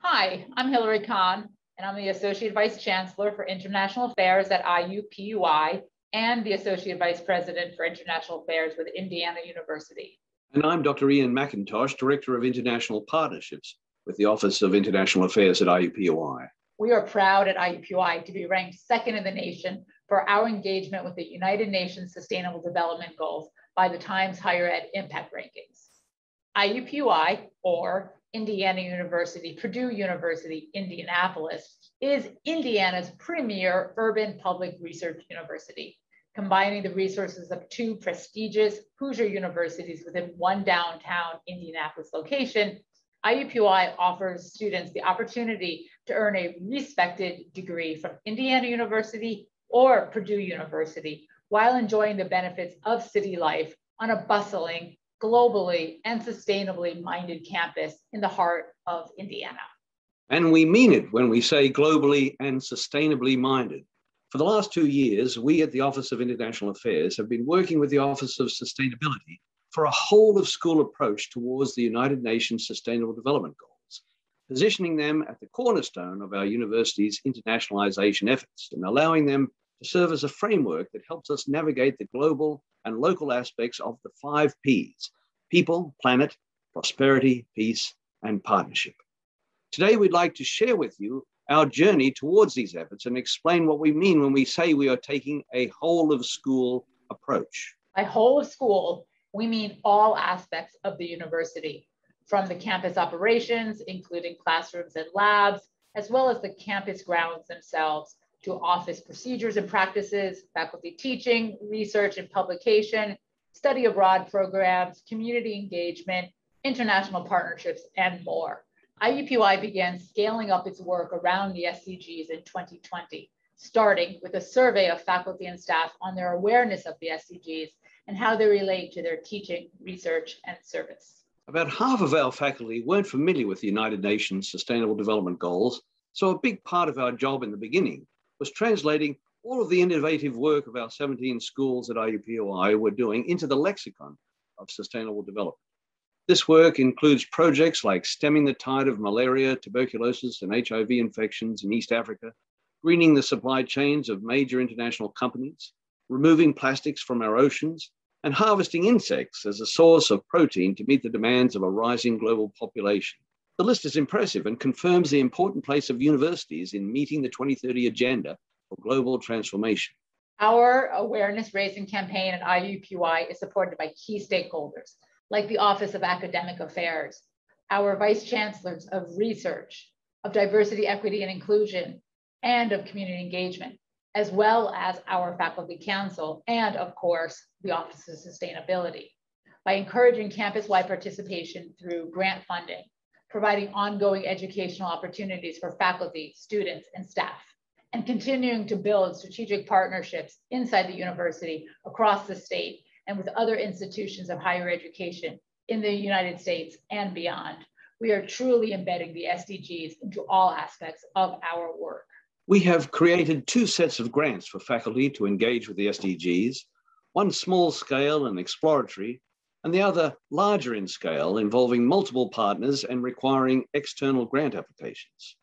Hi, I'm Hilary Kahn, and I'm the Associate Vice Chancellor for International Affairs at IUPUI and the Associate Vice President for International Affairs with Indiana University. And I'm Dr. Ian McIntosh, Director of International Partnerships with the Office of International Affairs at IUPUI. We are proud at IUPUI to be ranked second in the nation for our engagement with the United Nations Sustainable Development Goals by the Times Higher Ed Impact Rankings. IUPUI, or Indiana University, Purdue University, Indianapolis, is Indiana's premier urban public research university, combining the resources of two prestigious Hoosier universities within one downtown Indianapolis location. IUPUI offers students the opportunity to earn a respected degree from Indiana University or Purdue University while enjoying the benefits of city life on a bustling, globally and sustainably minded campus in the heart of Indiana. And we mean it when we say globally and sustainably minded. For the last 2 years, we at the Office of International Affairs have been working with the Office of Sustainability for a whole of school approach towards the United Nations Sustainable Development Goals, positioning them at the cornerstone of our university's internationalization efforts and allowing them to serve as a framework that helps us navigate the global and local aspects of the 5 Ps: people, planet, prosperity, peace, and partnership. Today, we'd like to share with you our journey towards these efforts and explain what we mean when we say we are taking a whole of school approach. By whole of school, we mean all aspects of the university, from the campus operations, including classrooms and labs, as well as the campus grounds themselves, to office procedures and practices, faculty teaching, research and publication, study abroad programs, community engagement, international partnerships, and more. IUPUI began scaling up its work around the SDGs in 2020, starting with a survey of faculty and staff on their awareness of the SDGs and how they relate to their teaching, research, and service. About half of our faculty weren't familiar with the United Nations Sustainable Development Goals, so a big part of our job in the beginning was translating all of the innovative work of our 17 schools at IUPUI were doing into the lexicon of sustainable development. This work includes projects like stemming the tide of malaria, tuberculosis, and HIV infections in East Africa, greening the supply chains of major international companies, removing plastics from our oceans, and harvesting insects as a source of protein to meet the demands of a rising global population. The list is impressive and confirms the important place of universities in meeting the 2030 agenda for global transformation. Our awareness raising campaign at IUPUI is supported by key stakeholders, like the Office of Academic Affairs, our Vice Chancellors of Research, of Diversity, Equity, and Inclusion, and of Community Engagement, as well as our Faculty Council, and of course, the Office of Sustainability. By encouraging campus-wide participation through grant funding, providing ongoing educational opportunities for faculty, students, and staff, and continuing to build strategic partnerships inside the university, across the state, and with other institutions of higher education in the United States and beyond, we are truly embedding the SDGs into all aspects of our work. We have created 2 sets of grants for faculty to engage with the SDGs, one small scale and exploratory, and the other larger in scale, involving multiple partners and requiring external grant applications.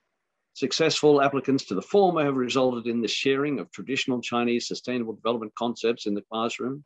Successful applicants to the former have resulted in the sharing of traditional Chinese sustainable development concepts in the classroom,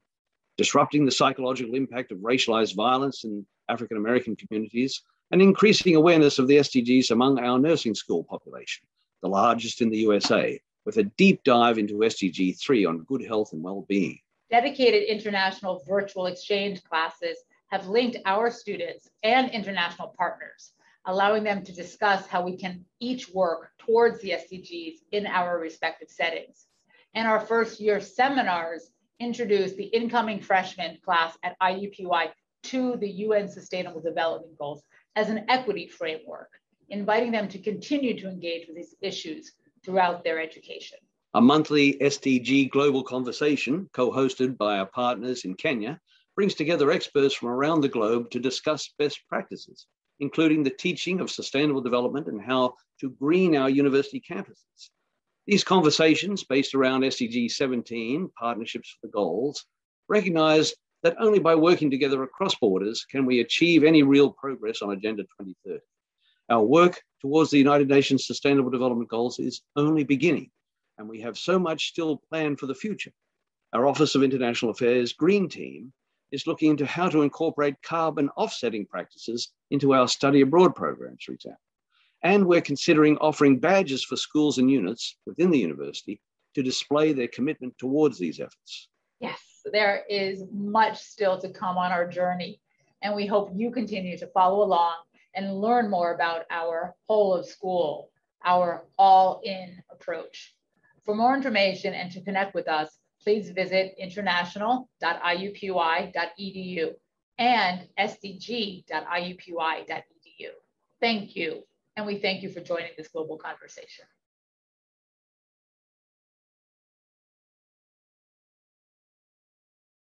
disrupting the psychological impact of racialized violence in African American communities, and increasing awareness of the SDGs among our nursing school population, the largest in the USA, with a deep dive into SDG 3 on good health and well-being. Dedicated international virtual exchange classes have linked our students and international partners, allowing them to discuss how we can each work towards the SDGs in our respective settings. And our first year seminars introduced the incoming freshman class at IUPUI to the UN Sustainable Development Goals as an equity framework, inviting them to continue to engage with these issues throughout their education. A monthly SDG Global Conversation, co-hosted by our partners in Kenya, brings together experts from around the globe to discuss best practices, including the teaching of sustainable development and how to green our university campuses. These conversations, based around SDG 17, Partnerships for the Goals, recognize that only by working together across borders can we achieve any real progress on Agenda 2030. Our work towards the United Nations Sustainable Development Goals is only beginning, and we have so much still planned for the future. Our Office of International Affairs Green Team is looking into how to incorporate carbon offsetting practices into our study abroad programs, for example. And we're considering offering badges for schools and units within the university to display their commitment towards these efforts. Yes, there is much still to come on our journey, and we hope you continue to follow along and learn more about our whole of school, our all-in approach. For more information and to connect with us, please visit international.iupui.edu and sdg.iupui.edu. Thank you, and we thank you for joining this global conversation.